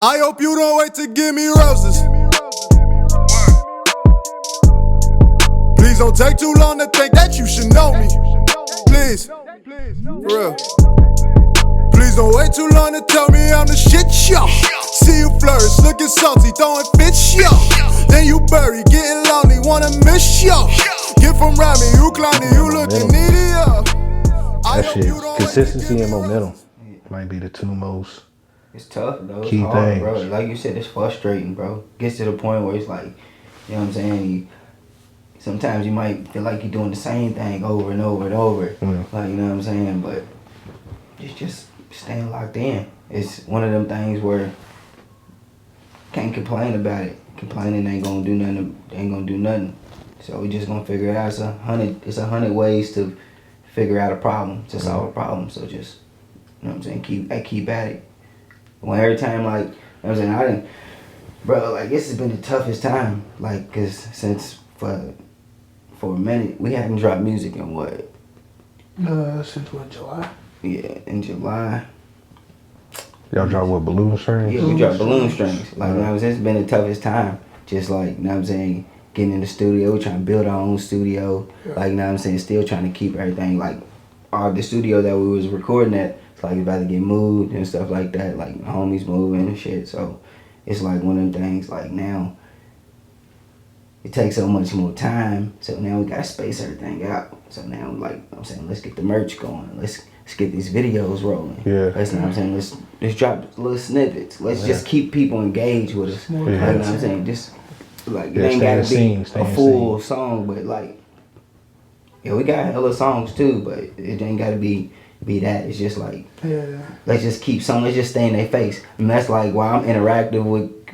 I hope you don't wait to give me roses. Please don't take too long to think that you should know me. Please, for real. Please don't wait too long to tell me I'm the shit, yo. See you flourish, looking salty, throwing fits, yo. Then you bury, getting lonely, wanna miss, yo. Get from around me, you clowny, you looking needy, yo. That shit, consistency and momentum might be the two most. It's tough, though. It's key hard, things. bro. Like you said, it's frustrating, bro. Gets to the point where it's like, you know what I'm saying? Sometimes you might feel like you're doing the same thing over and over and over. Like, you know what I'm saying? But it's just staying locked in. It's one of them things where can't complain about it. Complaining ain't gonna do nothing. So we just gonna figure it out. It's 100 ways to figure out a problem, to solve a problem. So just, you know what I'm saying, keep at it. When every time, like, you know what I'm saying, bro, like, this has been the toughest time, like, cause since for a minute, we hadn't dropped music in what? Since what, July? Yeah, in July. Y'all drop what, Balloon Strings? Yeah, we dropped Balloon Strings. Like, you know what I'm saying, it's been the toughest time. Just like, you know what I'm saying, getting in the studio, trying to build our own studio. Like, you know what I'm saying, still trying to keep everything, like, the studio that we was recording at, it's like it's about to get moved and stuff like that. Like, homies moving and shit. So, it's like one of them things, like, now, it takes so much more time. So now we gotta space everything out. So now, like, I'm saying, let's get the merch going. Let's get these videos rolling. Yeah. Let's, you know what I'm saying, let's drop little snippets. Let's just keep people engaged with us. Like, you know what I'm saying, just, like, it ain't gotta be a full song, but, like, yeah, we got hella songs too, but it ain't gotta be that. It's just like, let's just stay in their face. And that's like why I'm interactive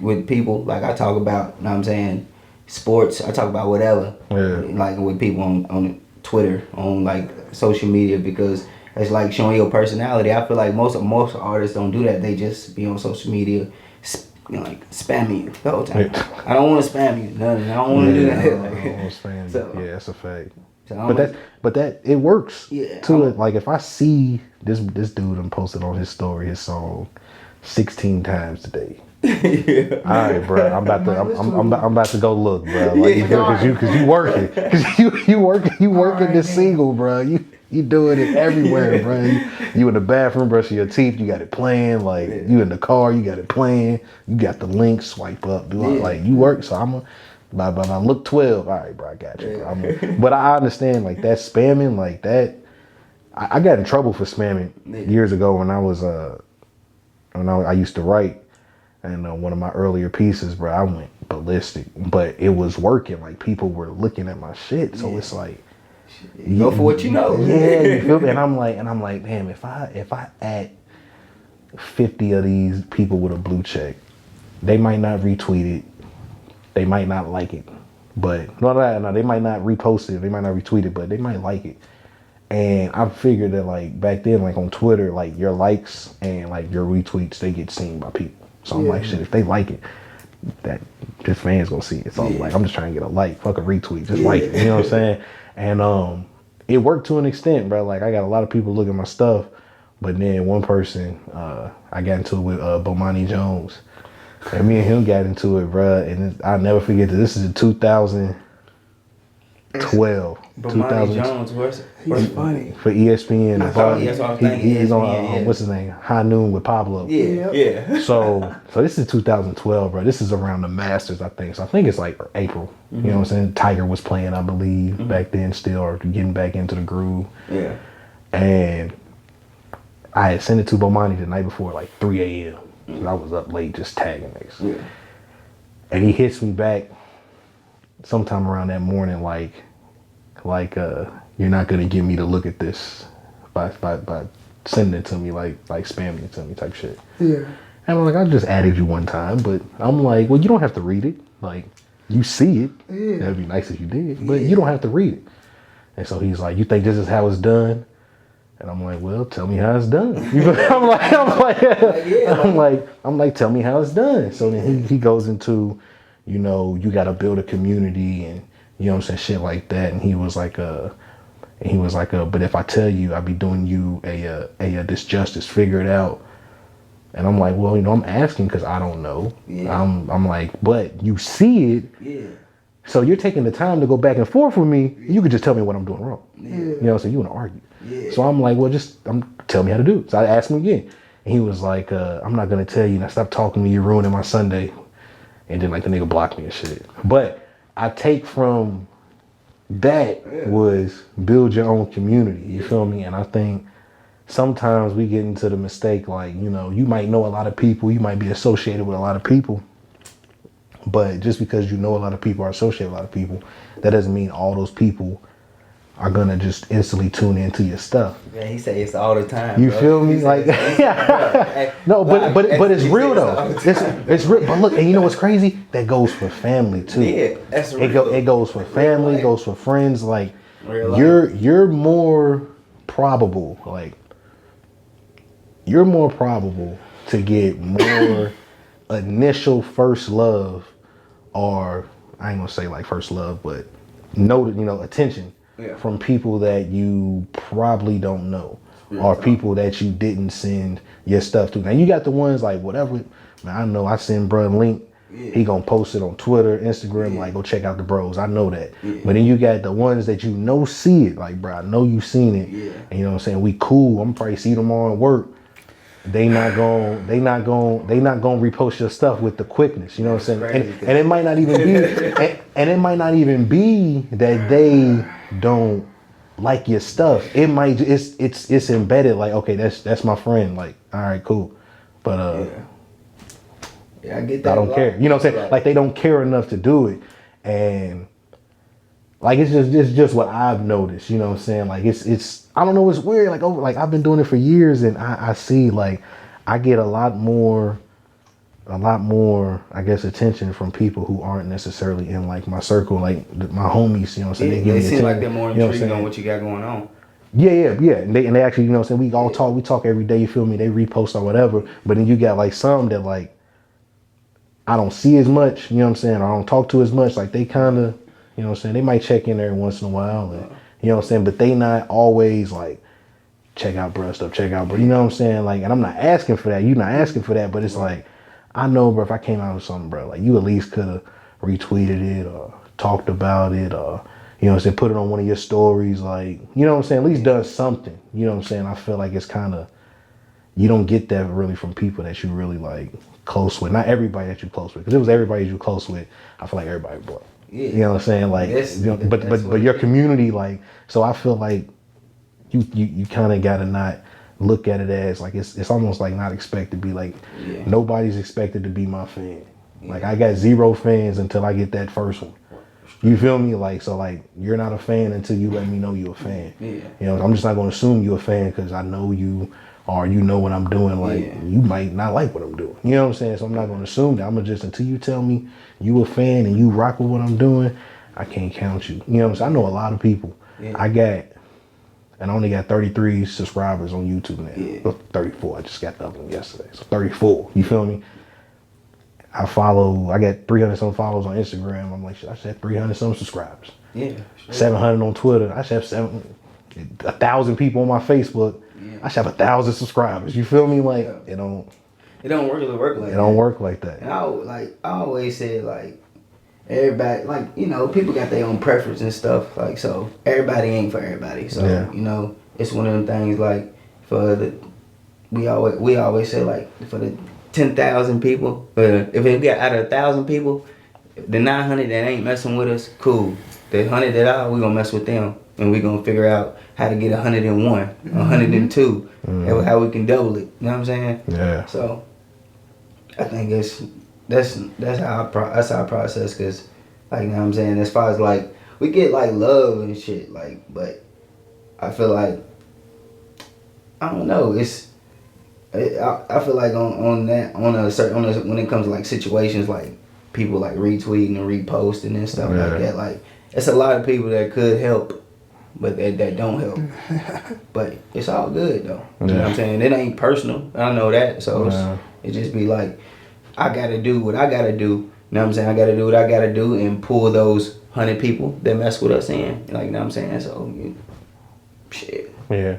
with people. Like, I talk about, you know what I'm saying, sports, I talk about whatever. Like, with people on Twitter, on, like, social media, because it's like showing your personality. I feel like most artists don't do that. They just be on social media, you know, like, spamming you the whole time. I don't want to spam you, nothing. I don't want to do that. I don't want to spam you. So, yeah, that's a fact. So but that it works. Yeah. Like, if I see this dude and posted on his story his song 16 times today. Yeah. All right, bro. I'm about to go look, bro. Like, cause you working, you working this single, bro. You doing it everywhere, bro. You in the bathroom brushing your teeth, you got it playing. Like, you in the car, you got it playing. You got the link, swipe up, like, you work. So by look 12. All right, bro, I got you, bro. But I understand, like, that spamming, like that. I got in trouble for spamming years ago when I was I used to write. And one of my earlier pieces, bro, I went ballistic, but it was working. Like, people were looking at my shit, so it's like, you go for what you know. Yeah, you feel me? And I'm like, damn, if I add 50 of these people with a blue check, they might not retweet it, they might not like it, but no, they might not repost it, they might not retweet it, but they might like it. And I figured that, like, back then, like, on Twitter, like, your likes and, like, your retweets, they get seen by people. So I'm like, shit, if they like it, that just fans gonna see it. So I'm like, I'm just trying to get a like, fuck a retweet, just like it. You know what I'm saying? And it worked to an extent, bro. Like, I got a lot of people looking at my stuff, but then one person, I got into it with Bomani Jones, and me and him got into it, bro. And I'll never forget that this is in 2012. Bomani Jones, he's funny. For ESPN. That's what I was thinking. He's on, what's his name? High Noon with Pablo. Yeah. So this is 2012, bro. This is around the Masters, I think. So I think it's like April. You know what I'm saying? Tiger was playing, I believe, back then still, or getting back into the groove. Yeah. And I had sent it to Bomani the night before, like 3 a.m. So I was up late just tagging niggas. Yeah. And he hits me back sometime around that morning, like you're not gonna get me to look at this by sending it to me, like spamming it to me type shit. Yeah. And I'm like, I just added you one time, but I'm like, well, you don't have to read it. Like, you see it. Yeah. That'd be nice if you did, but you don't have to read it. And so he's like, you think this is how it's done? And I'm like, well, tell me how it's done. I'm like, tell me how it's done. So then he goes into, you know, you got to build a community and, you know what I'm saying, shit like that. And he was like, but if I tell you, I'd be doing you a disjustice. Figure it out. And I'm like, well, I'm asking because I don't know. Yeah. I'm like, but you see it. Yeah. So you're taking the time to go back and forth with me. You could just tell me what I'm doing wrong. Yeah. So you want to argue. Yeah. So I'm like, well, tell me how to do it. So I asked him again. And he was like, I'm not going to tell you. Now stop talking to me. You're ruining my Sunday. And then like the nigga blocked me and shit. But I take from that was build your own community. You feel me? And I think sometimes we get into the mistake, like, you might know a lot of people. You might be associated with a lot of people. But just because you know a lot of people, are associated with a lot of people, that doesn't mean all those people are gonna just instantly tune into your stuff. Yeah, he say it's all the time. You bro. feel me? He say Like, no, but it's real though. It's real. But look, and you know what's crazy? That goes for family too. Yeah, that's real. It goes for family. It goes for friends. Like, Real you're more probable. Like, you're more probable to get more initial first love, or I ain't gonna say like first love, but attention from people that you probably don't know, or people that you didn't send your stuff to. Now you got the ones like whatever. Man, I know I send bruh a link. He gonna post it on Twitter, Instagram, like go check out the bros. I know that. But then you got the ones that see it, like bro, I know you seen it. And you know what I'm saying? We cool. I'm probably see them all at work. They not gonna repost your stuff with the quickness. You know what I'm saying? And it might not even be and it might not even be that they don't like your stuff. It might it's embedded, like, okay, that's my friend. Like, all right, cool. But I get that. I don't care. You know what I'm saying? Like, they don't care enough to do it. And like, it's just what I've noticed. You know what I'm saying? Like, it's I don't know, it's weird. Like I've been doing it for years, and I see, like, I get a lot more, I guess, attention from people who aren't necessarily in like my circle, like my homies. You know what I'm saying? They seem like they're more intrigued on what you got going on. Yeah. And they actually, you know what I'm saying, we talk every day, you feel me? They repost or whatever. But then you got like some that like I don't see as much, you know what I'm saying, or I don't talk to as much. Like, they kind of, you know what I'm saying, they might check in every once in a while, and, you know what I'm saying, but they not always like, check out bruh stuff, check out bruh, you know what I'm saying? Like, and I'm not asking for that, you're not asking for that, but it's like, I know, bro, if I came out with something, bro, like, you at least could have retweeted it or talked about it, or, you know what I'm saying, put it on one of your stories, like, you know what I'm saying, at least done something, you know what I'm saying? I feel like it's kind of, you don't get that really from people that you really like close with. Not everybody that you close with, because if it was everybody you close with, I feel like everybody would blow. Yeah. You know what I'm saying? Like, but your community, like, so I feel like you kind of gotta not look at it as like it's almost like not expected to be like nobody's expected to be my fan. Like, I got 0 fans until I get that first one. You feel me? Like, so like, you're not a fan until you let me know you're a fan. Yeah. You know, I'm just not gonna assume you're a fan because I know you, or you know what I'm doing. Like, you might not like what I'm doing. You know what I'm saying? So I'm not gonna assume that. I'm gonna just, until you tell me you a fan and you rock with what I'm doing, I can't count you. You know what I'm saying? I know a lot of people. I only got 33 subscribers on YouTube now. Well, 34. I just got the other one yesterday. So 34. You feel me? I got 300 some followers on Instagram. I'm like, shit, I should have 300 some subscribers. Yeah. Sure. 700 on Twitter. I should have 1,000 people on my Facebook. Yeah. I should have 1,000 subscribers. You feel me? Like, it don't really work like that. It don't work like that. And I always said, like, everybody, like, you know, people got their own preference and stuff. Like, so everybody ain't for everybody. So, you know, it's one of them things, like, we always say, like, for the 10,000 people, if we got out of 1,000 people, the 900 that ain't messing with us, cool. The 100 that are, we gonna mess with them, and we gonna figure out how to get 101, 102, how we can double it. You know what I'm saying? Yeah. So I think that's how I process, cause, like, you know what I'm saying, as far as like we get like love and shit, like, but I feel like, I don't know, I feel like when it comes to like situations like people like retweeting and reposting and stuff like that, like, it's a lot of people that could help, but that don't help. But it's all good though. You know what I'm saying? It ain't personal. I know that. So it just be like, I gotta do what I gotta do. You know what I'm saying? I gotta do what I gotta do and pull those 100 people that mess with us in. Like, you know what I'm saying? So shit. Yeah.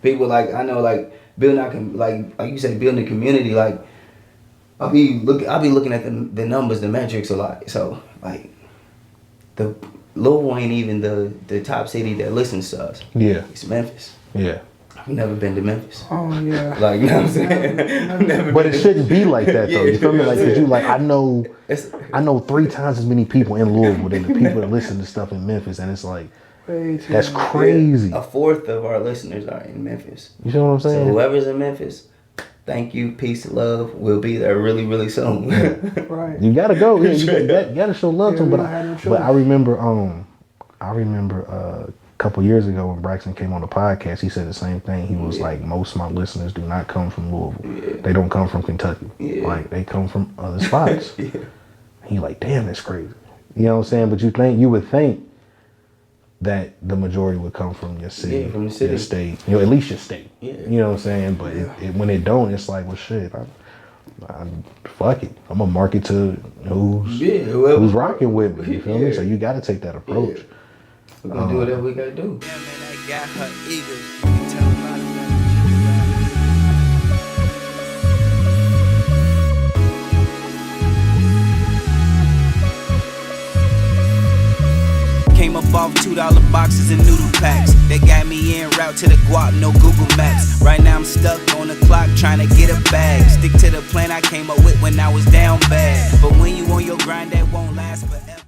People like, I know, like, building our like you said, building a community. Like I'll be looking at the numbers, the metrics a lot. So like the Louisville ain't even the top city that listens to us. Yeah. It's Memphis. Yeah. I've never been to Memphis. Oh yeah. Like, you know what I'm saying? I've never But been it shouldn't be like that though. You feel me? Like, cause you like, I know It's- 3 times as many people in Louisville than the people that listen to stuff in Memphis, and it's like, Way too that's much. crazy. A fourth of our listeners are in Memphis. You see what I'm So saying? whoever's in Memphis, thank you, peace, love. We'll be there really, really soon. Right. You gotta go. Yeah, you gotta show love to them. we But don't have no but choice. I remember a couple years ago when Braxton came on the podcast, he said the same thing. He was like, most of my listeners do not come from Louisville. Yeah. They don't come from Kentucky. Yeah. Like they come from other spots. Yeah. He like, damn, that's crazy. You know what I'm saying? But you would think that the majority would come from your city, Yeah, from the city. your state, at least your state. Yeah. You know what I'm saying? But when it don't, it's like, well, shit. Fuck it. I'm gonna market to who's rocking with me. You feel me? So you got to take that approach. Yeah. We're gonna do whatever we gotta do. Yeah, man, that got her eager. You can tell a lot of that. Came up off $2 boxes and noodle packs. They got me en route to the guap, no Google Maps. Right now I'm stuck on the clock trying to get a bag. Stick to the plan I came up with when I was down bad. But when you on your grind, that won't last forever.